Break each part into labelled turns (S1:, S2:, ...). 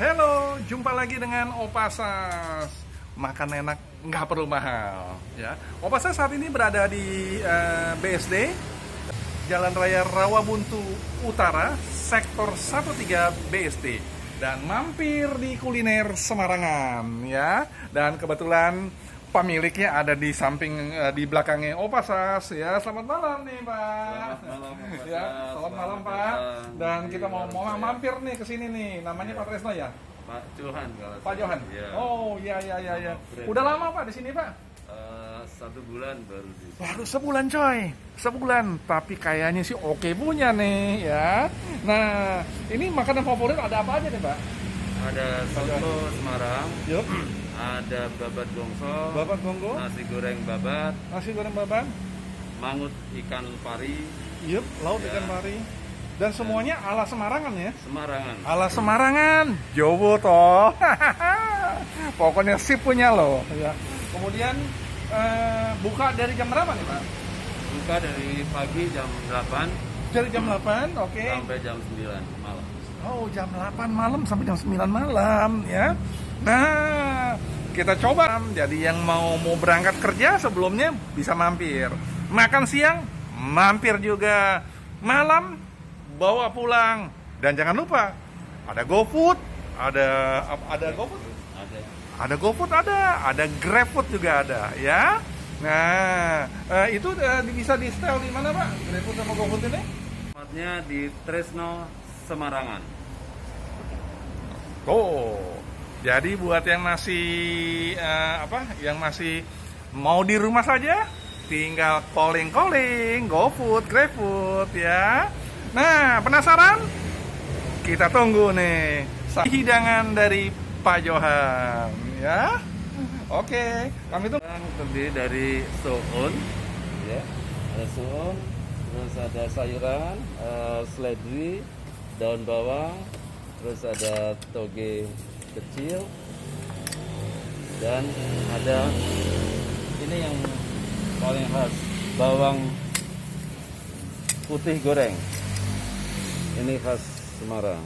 S1: Halo, jumpa lagi dengan Opasas. Makan enak, nggak perlu mahal. Ya, Opasas saat ini berada di BSD, Jalan Raya Rawabuntu Utara, Sektor 13 BSD. Dan mampir di kuliner Semarangan, ya. Dan kebetulan pemiliknya ada di samping, di belakangnya Opasas, ya. Selamat malam nih, Pak.
S2: Selamat malam, Pak.
S1: Ya, selamat malam, Pak.
S2: datang.
S1: Dan kita mau
S2: Saya.
S1: mampir nih ke sini nih. Namanya Pak Tresno ya?
S2: Pak Johan kalau
S1: Pak Johan.
S2: Ya.
S1: Oh, iya.
S2: Brand.
S1: Udah lama Pak di sini, Pak?
S2: 1 bulan baru di sini.
S1: Baru sebulan, coy. Sebulan, tapi kayaknya sih oke punya nih, ya. Nah, ini makanan favorit ada apa aja nih, Pak?
S2: Ada soto Semarang,
S1: Yup.
S2: ada babat gongso,
S1: Babat gonggo,
S2: nasi goreng babat,
S1: nasi goreng babat,
S2: mangut ikan pari,
S1: yup, laut
S2: Ya.
S1: ikan pari. Dan semuanya ala Semarangan ya?
S2: Semarangan.
S1: Ala Semarangan, Jowo toh. Pokoknya sip punya loh. Ya. Kemudian buka dari jam berapa nih Pak?
S2: Buka dari pagi jam 8
S1: Dari jam 8, oke.
S2: sampai jam 9 malam.
S1: Oh, jam 8 malam sampai jam 9 malam ya. Nah, kita coba. Jadi yang mau berangkat kerja sebelumnya bisa mampir. Makan siang, mampir juga. Malam, bawa pulang. Dan jangan lupa, ada GoFood, ada GoFood. Ada GoFood ada GrabFood juga ada, ya. Nah, itu bisa di setel di mana, Pak? GrabFood sama GoFood ini?
S2: Tempatnya di Tresno Semarangan.
S1: Oh, jadi buat yang masih yang masih mau di rumah saja, tinggal calling GoFood, GrabFood, ya. Nah, penasaran? Kita tunggu nih hidangan dari Pak Johan, ya. Oke, kami tuh
S2: Yang terdiri dari soun, ya, ada soun, terus ada sayuran, seledri, daun bawang, terus ada toge kecil, dan ada ini yang paling khas, bawang putih goreng. Ini khas Semarang.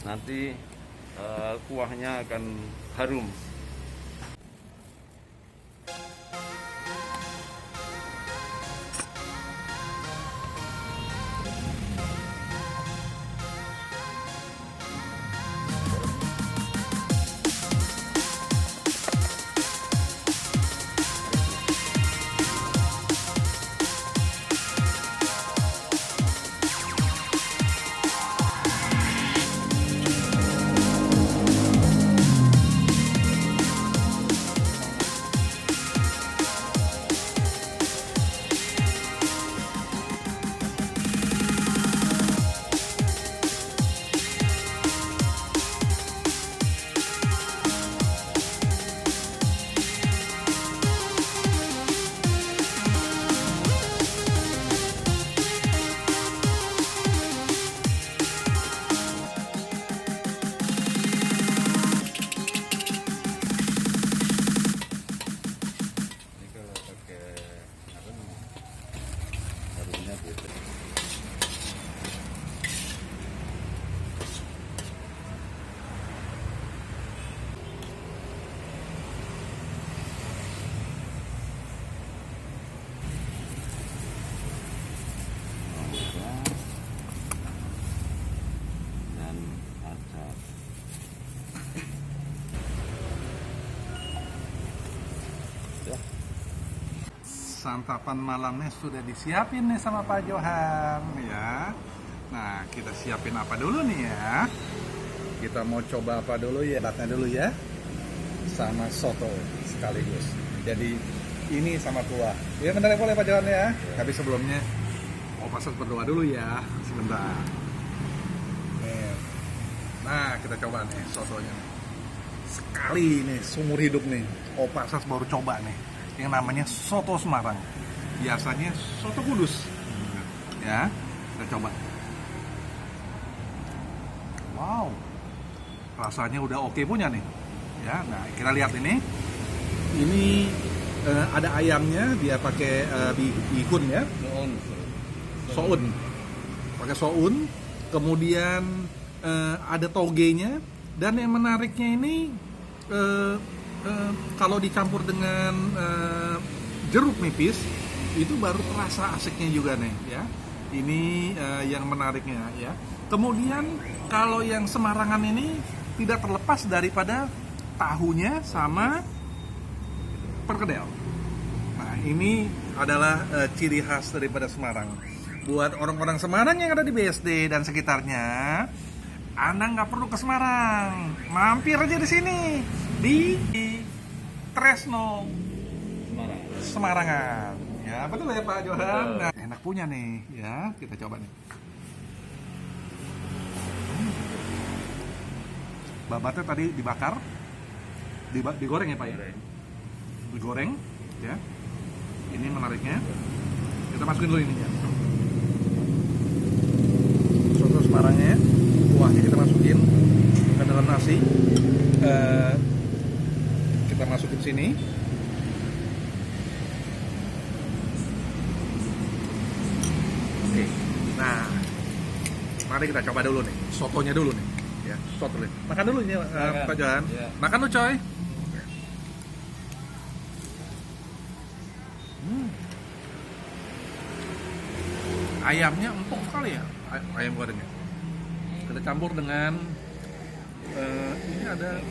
S2: Nanti kuahnya akan harum. Ini kalau pakai apa namanya? Harumnya gitu. Dan acar. Ya.
S1: santapan malamnya sudah disiapin nih sama Pak Johan, ya. Nah, kita siapin apa dulu nih ya? Kita mau coba apa dulu ya? Batnya dulu ya. Sama soto sekaligus. Jadi ini sama kuah. Ya bentar ya, boleh Pak Johan ya. Tapi sebelumnya Opasas berdoa dulu ya. Sebentar. Nih. Nah, kita coba nih sotonya. Sekali nih seumur hidup nih Opasas baru coba nih yang namanya soto Semarang. Biasanya soto Kudus. Ya, kita coba. Wow, rasanya udah oke punya nih. Ya, nah kita lihat ini. Ini ada ayamnya, dia pakai bihun ya. Soun. Pakai soun. Kemudian ada togenya, Dan yang menariknya ini kalau dicampur dengan jeruk nipis itu baru terasa asiknya juga nih ya. Ini yang menariknya ya. Kemudian kalau yang Semarangan ini tidak terlepas daripada tahunya sama perkedel. Nah, ini adalah ciri khas daripada Semarang. Buat orang-orang Semarang yang ada di BSD dan sekitarnya, Anda nggak perlu ke Semarang, mampir aja di sini di Tresno
S2: Semarang.
S1: Semarangan. Ya betul ya Pak Johan. Nah, enak punya nih, ya kita coba nih. Babatnya tadi dibakar, digoreng ya Pak ya? Digoreng, ya. Ini menariknya. Kita masukin dulu ini ya. Soto Semarangnya, kuahnya kita masukin ke dalam nasi. Kita masukin sini. Oke. Nah, mari kita coba dulu nih, sotonya dulu nih. Ya, soto dulu. Makan dulu ini Pak Johan.
S2: Ya.
S1: Makan dulu coy. Ayamnya empuk sekali ya, ayam gorengnya. Kita campur dengan ini ada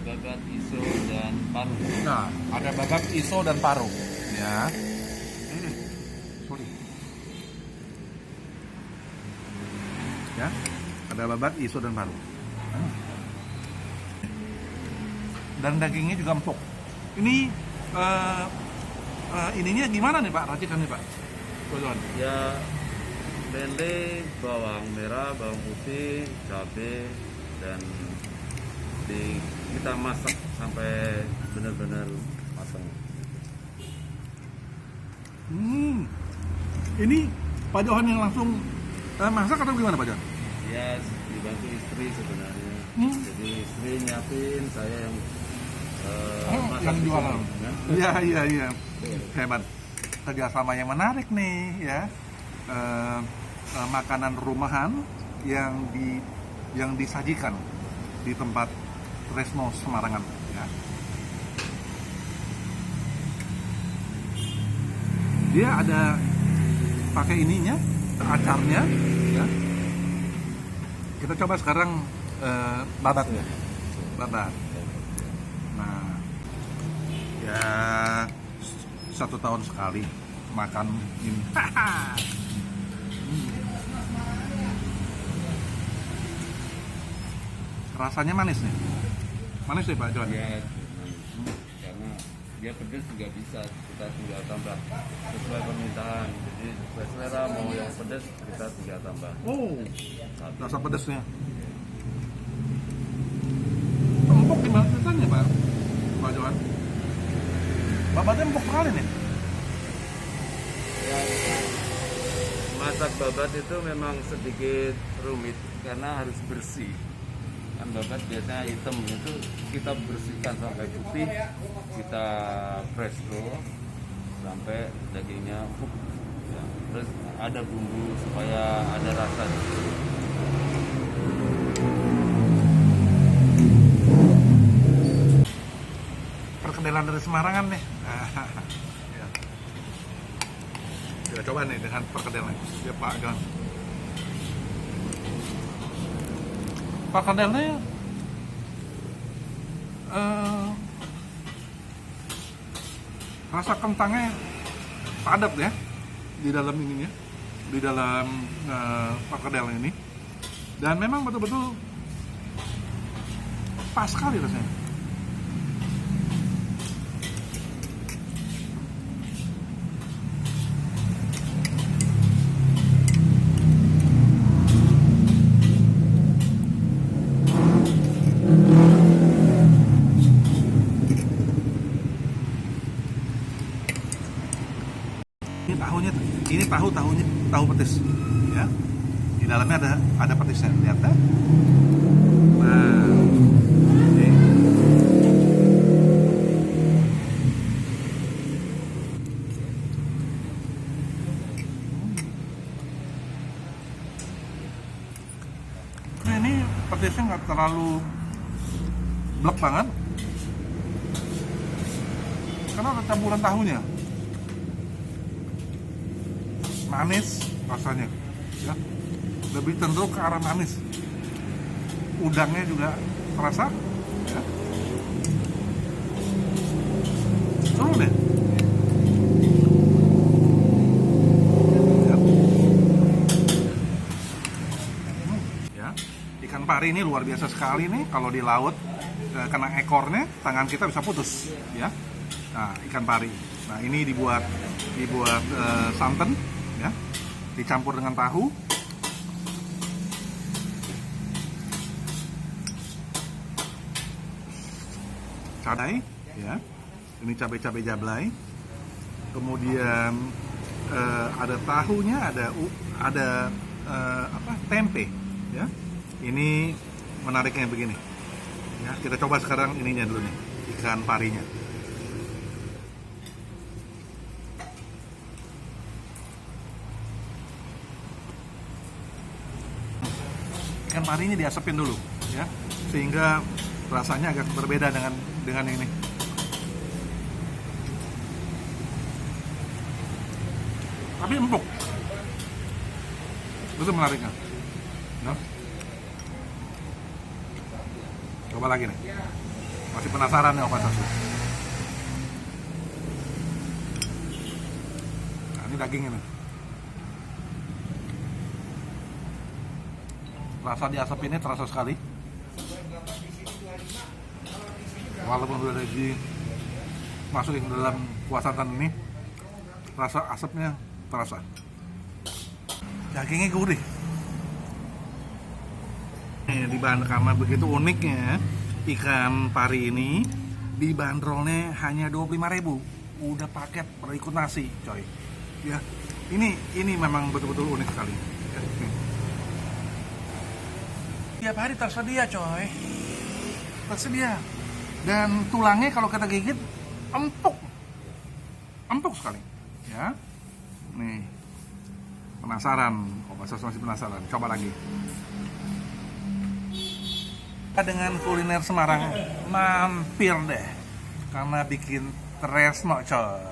S2: babat, iso, dan paru.
S1: Nah, ada babat, iso, dan paru. Ya. Sorry. Ya, ada babat, iso, dan paru. Dan dagingnya juga empuk. Ini ininya gimana nih Pak, racikannya Pak? Tuan.
S2: Ya, lele, bawang merah, bawang putih, cabai, dan kita masak sampai benar-benar matang.
S1: Ini Pak Johan yang langsung masak atau gimana Pak Johan?
S2: Ya, dibantu istri sebenarnya. Jadi istri nyiapin, saya yang masak
S1: yang
S2: di
S1: jualan.
S2: sini, ya.
S1: Iya. Hebat. Kerjasama yang menarik nih ya. Makanan rumahan yang disajikan di tempat Tresno Semarangan ya. Dia ada pakai ininya, acarnya ya. Kita coba sekarang babatnya. Babat. Nah, ya 1 tahun sekali makan ini. Rasanya manis nih. Manis nih Pak Johan.
S2: Ya, karena dia pedas juga bisa, kita tinggal tambah sesuai permintaan. Jadi sesuai selera, mau yang pedas kita tinggal tambah.
S1: Oh,
S2: Satu.
S1: rasa pedasnya. Empuk gimana ceritanya Pak Johan? Babatnya empuk sekali nih.
S2: Ya, masak babat itu memang sedikit rumit karena harus bersih. Kan babat biasanya hitam, itu kita bersihkan sampai putih, kita presto sampai dagingnya empuk. Ya, terus ada bumbu supaya ada rasa.
S1: Perkedelan dari Semarangan nih. Ya. Kita coba nih dengan perkedelan. Ya Pak Johan. Perkedelnya rasa kentangnya padat ya di dalam ininya, di dalam perkedel ini, dan memang betul-betul pas sekali rasanya. Ini tahu petis ya, di dalamnya ada petisnya, lihat ya. Nah, ini. Nah, ini petisnya nggak terlalu blek banget karena ada campuran tahunya, manis rasanya ya, lebih cenderung ke arah manis. Udangnya juga terasa ya. Seru deh ya. Ikan pari ini luar biasa sekali nih, kalau di laut kena ekornya tangan kita bisa putus ya. Nah, ikan pari. Nah, ini dibuat santan ya, dicampur dengan tahu. Cabai ya. Ini cabai-cabai jablay. Kemudian ada tahunya, ada tempe ya. Ini menariknya begini. Ya, kita coba sekarang ininya dulu nih, ikan parinya. Ikan parinya diasapin dulu ya, sehingga rasanya agak berbeda dengan ini. Tapi empuk. Itu menariknya. No? Coba lagi nih. Masih penasaran nih Opa Sasu. Nah, ini dagingnya nih. Rasa diasap ini terasa sekali. Walaupun udah masukin ke dalam kuah santan ini, rasa asapnya terasa. Dagingnya gurih. Karena begitu uniknya ikan pari ini dibanderolnya hanya 25.000. Udah paket berikut nasi, coy. Ya, ini memang betul-betul unik sekali. Ya, tiap hari tersedia, coy. Tersedia. Dan tulangnya kalau kita gigit empuk sekali ya. Nih, penasaran, Opa Sasu masih penasaran, coba lagi. Dengan kuliner Semarang mampir deh, karena bikin tresno, coy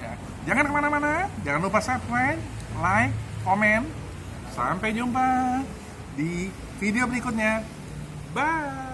S1: ya. Jangan kemana-mana, jangan lupa subscribe, like, komen. Sampai jumpa di video berikutnya. Bye.